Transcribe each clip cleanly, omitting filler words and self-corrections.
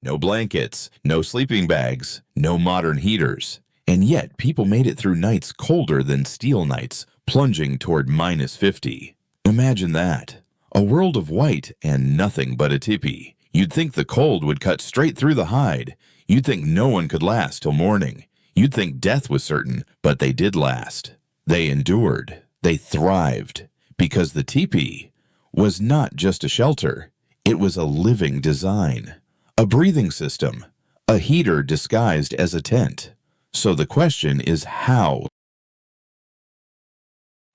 No blankets, no sleeping bags, no modern heaters. And yet people made it through nights colder than steel nights, plunging toward -50. Imagine that. A world of white and nothing but a tipi. You'd think the cold would cut straight through the hide. You'd think no one could last till morning. You'd think death was certain, but they did last. They endured. They thrived. Because the teepee was not just a shelter. It was a living design. A breathing system. A heater disguised as a tent. So the question is how?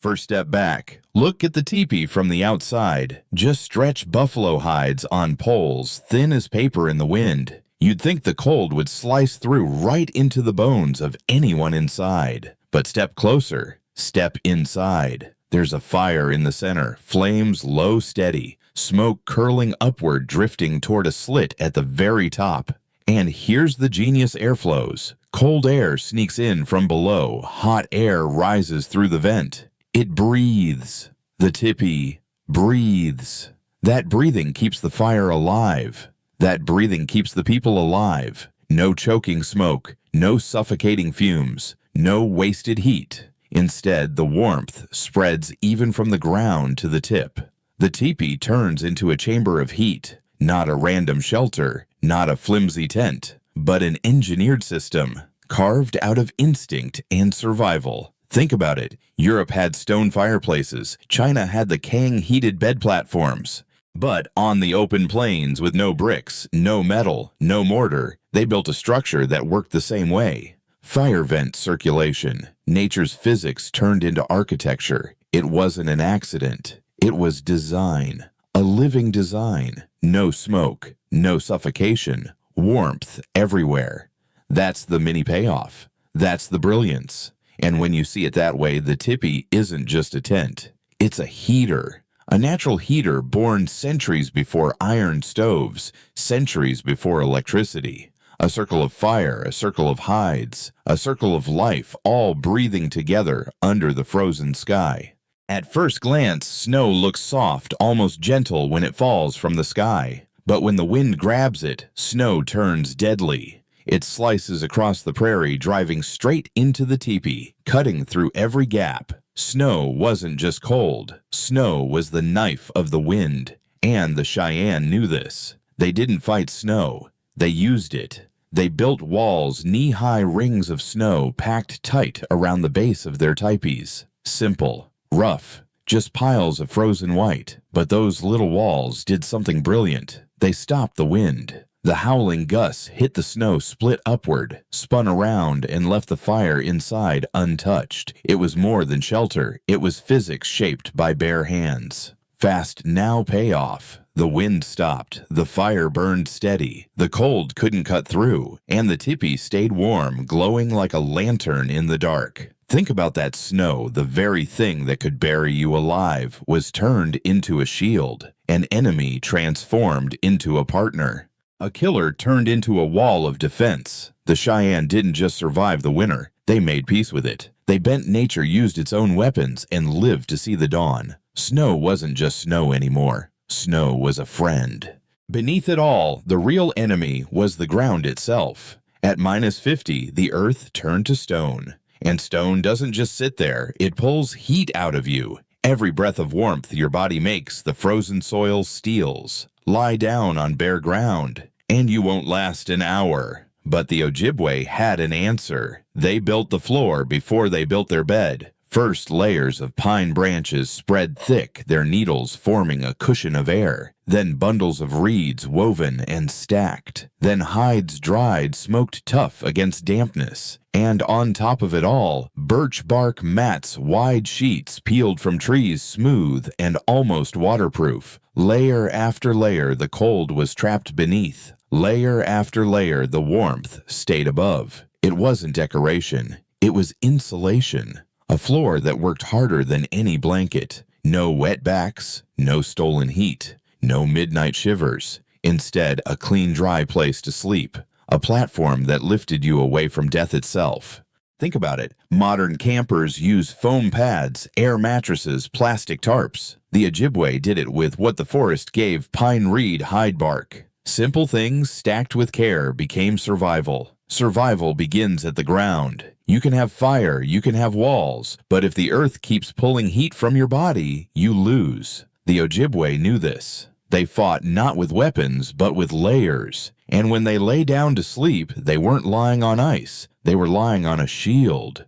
First step back. Look at the teepee from the outside. Just stretch buffalo hides on poles, thin as paper in the wind. You'd think the cold would slice through right into the bones of anyone inside. But step closer. Step inside. There's a fire in the center, flames low steady, smoke curling upward drifting toward a slit at the very top. And here's the genius airflows. Cold air sneaks in from below, hot air rises through the vent. It breathes. The tipi breathes. That breathing keeps the fire alive. That breathing keeps the people alive. No choking smoke, no suffocating fumes, no wasted heat. Instead, the warmth spreads even from the ground to the tip. The teepee turns into a chamber of heat, not a random shelter, not a flimsy tent, but an engineered system, carved out of instinct and survival. Think about it. Europe had stone fireplaces. China had the Kang-heated bed platforms. But on the open plains with no bricks, no metal, no mortar, they built a structure that worked the same way. Fire vent circulation. Nature's physics turned into architecture. It wasn't an accident. It was design. A living design. No smoke, no suffocation, warmth everywhere. That's the mini payoff. That's the brilliance. And when you see it that way, the tipi isn't just a tent. It's a heater. A natural heater born centuries before iron stoves, centuries before electricity. A circle of fire, a circle of hides, a circle of life, all breathing together under the frozen sky. At first glance, snow looks soft, almost gentle when it falls from the sky. But when the wind grabs it, snow turns deadly. It slices across the prairie, driving straight into the teepee, cutting through every gap. Snow wasn't just cold. Snow was the knife of the wind. And the Cheyenne knew this. They didn't fight snow. They used it. They built walls, knee-high rings of snow packed tight around the base of their teepees. Simple, rough, just piles of frozen white. But those little walls did something brilliant. They stopped the wind. The howling gusts hit the snow, split upward, spun around, and left the fire inside untouched. It was more than shelter. It was physics shaped by bare hands. Fast now payoff. The wind stopped. The fire burned steady. The cold couldn't cut through. And the tipi stayed warm, glowing like a lantern in the dark. Think about that snow. The very thing that could bury you alive was turned into a shield. An enemy transformed into a partner. A killer turned into a wall of defense. The Cheyenne didn't just survive the winter. They made peace with it. They bent nature, used its own weapons, and lived to see the dawn. Snow wasn't just snow anymore. Snow was a friend. Beneath it all, the real enemy was the ground itself. At -50, the earth turned to stone. And stone doesn't just sit there. It pulls heat out of you. Every breath of warmth your body makes, the frozen soil steals. Lie down on bare ground, and you won't last an hour. But the Ojibwe had an answer. They built the floor before they built their bed. First, layers of pine branches spread thick, their needles forming a cushion of air. Then bundles of reeds woven and stacked. Then hides dried, smoked tough against dampness. And on top of it all, birch bark mats, wide sheets peeled from trees, smooth and almost waterproof. Layer after layer, the cold was trapped beneath. Layer after layer, the warmth stayed above. It wasn't decoration. It was insulation. A floor that worked harder than any blanket. No wet backs, no stolen heat, no midnight shivers. Instead, a clean, dry place to sleep. A platform that lifted you away from death itself. Think about it. Modern campers use foam pads, air mattresses, plastic tarps. The Ojibwe did it with what the forest gave: pine reed hide bark. Simple things stacked with care became survival. Survival begins at the ground. You can have fire, you can have walls, but if the earth keeps pulling heat from your body, you lose. The Ojibwe knew this. They fought not with weapons, but with layers. And when they lay down to sleep, they weren't lying on ice. They were lying on a shield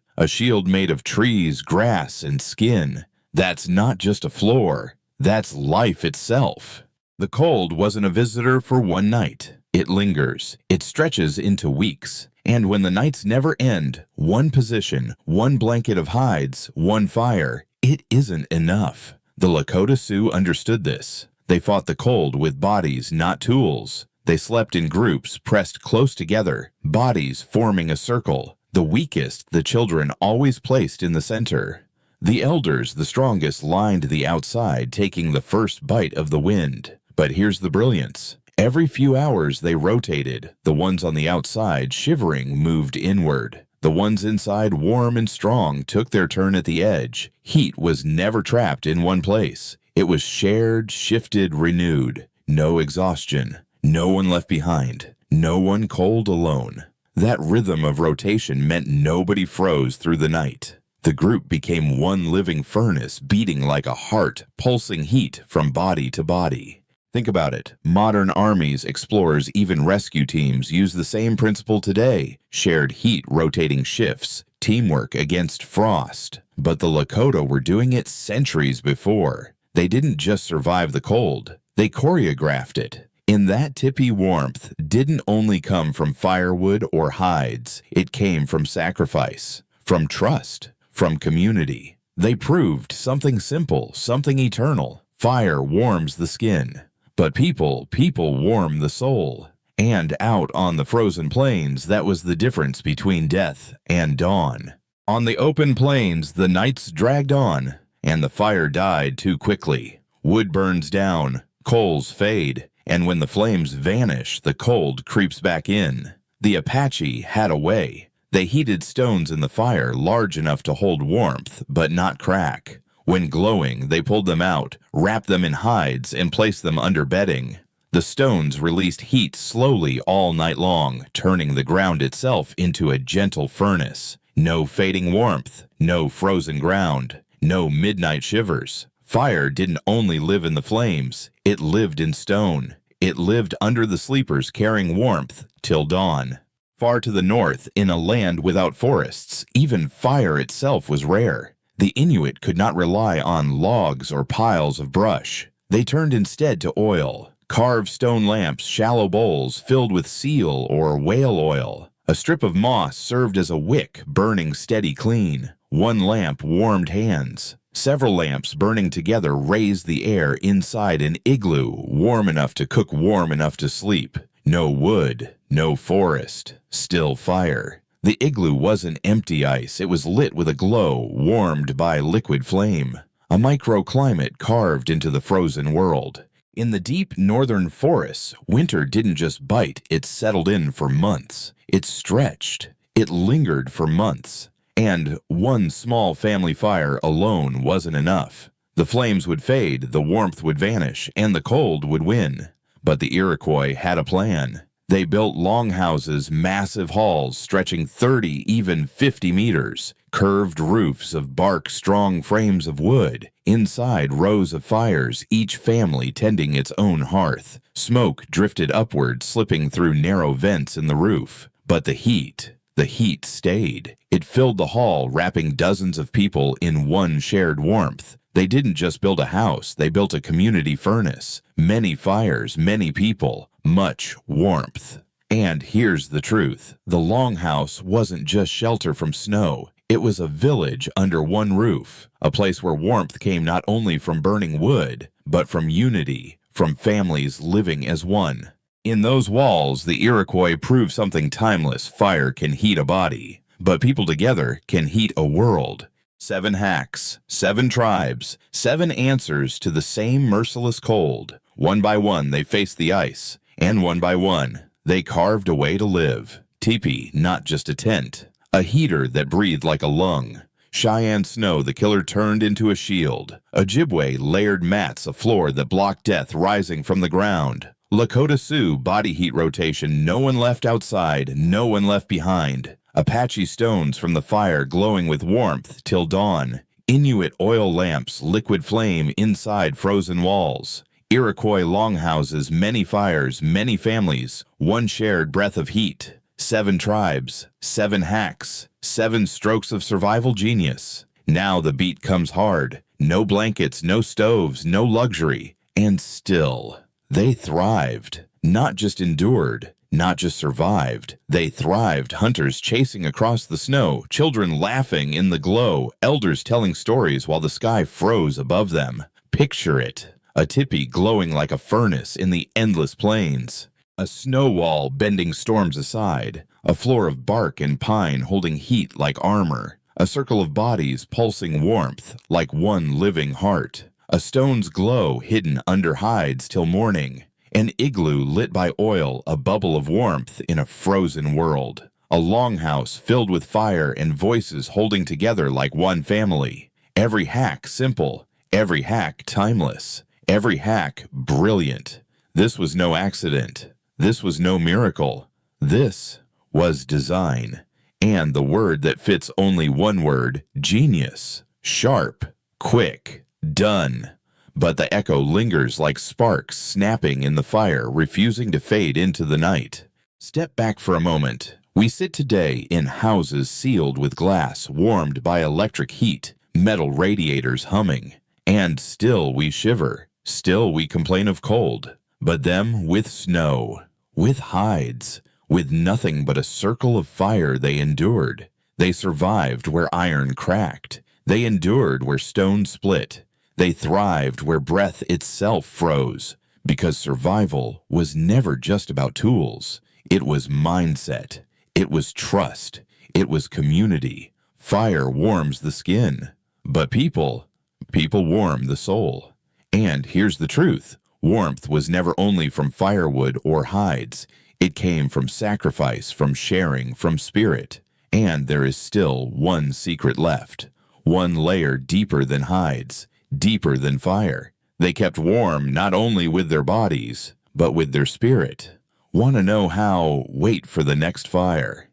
made of trees, grass, and skin. That's not just a floor. That's life itself. The cold wasn't a visitor for one night. It lingers. It stretches into weeks. And when the nights never end, one position, one blanket of hides, one fire, it isn't enough. The Lakota Sioux understood this. They fought the cold with bodies, not tools. They slept in groups, pressed close together, bodies forming a circle. The weakest, the children, always placed in the center. The elders, the strongest, lined the outside, taking the first bite of the wind. But here's the brilliance. Every few hours they rotated. The ones on the outside, shivering, moved inward. The ones inside, warm and strong, took their turn at the edge. Heat was never trapped in one place. It was shared, shifted, renewed. No exhaustion. No one left behind. No one cold alone. That rhythm of rotation meant nobody froze through the night. The group became one living furnace, beating like a heart, pulsing heat from body to body. Think about it. Modern armies, explorers, even rescue teams use the same principle today. Shared heat, rotating shifts, teamwork against frost. But the Lakota were doing it centuries before. They didn't just survive the cold. They choreographed it. In that tipi, warmth didn't only come from firewood or hides. It came from sacrifice, from trust, from community. They proved something simple, something eternal. Fire warms the skin. But people warm the soul. And out on the frozen plains, that was the difference between death and dawn. On the open plains, the nights dragged on, and the fire died too quickly. Wood burns down, coals fade, and when the flames vanish, the cold creeps back in. The Apache had a way. They heated stones in the fire large enough to hold warmth, but not crack. When glowing, they pulled them out, wrapped them in hides, and placed them under bedding. The stones released heat slowly all night long, turning the ground itself into a gentle furnace. No fading warmth, no frozen ground, no midnight shivers. Fire didn't only live in the flames, it lived in stone. It lived under the sleepers, carrying warmth till dawn. Far to the north, in a land without forests, even fire itself was rare. The Inuit could not rely on logs or piles of brush. They turned instead to oil. Carved stone lamps, shallow bowls filled with seal or whale oil. A strip of moss served as a wick, burning steady clean. One lamp warmed hands. Several lamps burning together raised the air inside an igloo, warm enough to cook, warm enough to sleep. No wood, no forest, still fire. The igloo wasn't empty ice, it was lit with a glow, warmed by liquid flame. A microclimate carved into the frozen world. In the deep northern forests, winter didn't just bite, it settled in for months. It stretched. It lingered for months. And one small family fire alone wasn't enough. The flames would fade, the warmth would vanish, and the cold would win. But the Iroquois had a plan. They built longhouses, massive halls stretching 30, even 50 meters, curved roofs of bark, strong frames of wood. Inside, rows of fires, each family tending its own hearth. Smoke drifted upward, slipping through narrow vents in the roof. But the heat stayed. It filled the hall, wrapping dozens of people in one shared warmth. They didn't just build a house, they built a community furnace. Many fires, many people, much warmth. And here's the truth. The longhouse wasn't just shelter from snow. It was a village under one roof, a place where warmth came not only from burning wood, but from unity, from families living as one. In those walls, the Iroquois proved something timeless. Fire can heat a body, but people together can heat a world. 7 hacks, 7 tribes, 7 answers to the same merciless cold. One by one, they faced the ice, and one by one, they carved a way to live. Teepee, not just a tent, a heater that breathed like a lung. Cheyenne snow the killer turned into a shield. Ojibwe layered mats, a floor that blocked death rising from the ground. Lakota Sioux body heat rotation, no one left outside, no one left behind. Apache stones from the fire glowing with warmth till dawn. Inuit oil lamps, liquid flame inside frozen walls. Iroquois longhouses, many fires, many families, one shared breath of heat. 7 tribes, 7 hacks, 7 strokes of survival genius. Now the beat comes hard. No blankets, no stoves, no luxury. And still, they thrived. Not just endured, not just survived. They thrived, hunters chasing across the snow, children laughing in the glow, elders telling stories while the sky froze above them. Picture it. A tipi glowing like a furnace in the endless plains. A snow wall bending storms aside. A floor of bark and pine holding heat like armor. A circle of bodies pulsing warmth like one living heart. A stone's glow hidden under hides till morning. An igloo lit by oil, a bubble of warmth in a frozen world. A longhouse filled with fire and voices holding together like one family. Every hack simple, every hack timeless. Every hack brilliant. This was no accident. This was no miracle. This was design. And the word that fits only one word, genius. Sharp, quick, done. But the echo lingers like sparks snapping in the fire, refusing to fade into the night. Step back for a moment. We sit today in houses sealed with glass, warmed by electric heat, metal radiators humming. And still we shiver. Still we complain of cold, but them with snow, with hides, with nothing but a circle of fire they endured. They survived where iron cracked. They endured where stone split. They thrived where breath itself froze, because survival was never just about tools. It was mindset. It was trust. It was community. Fire warms the skin, but people warm the soul. And here's the truth. Warmth was never only from firewood or hides. It came from sacrifice, from sharing, from spirit. And there is still one secret left. One layer deeper than hides, deeper than fire. They kept warm not only with their bodies, but with their spirit. Want to know how? Wait for the next fire.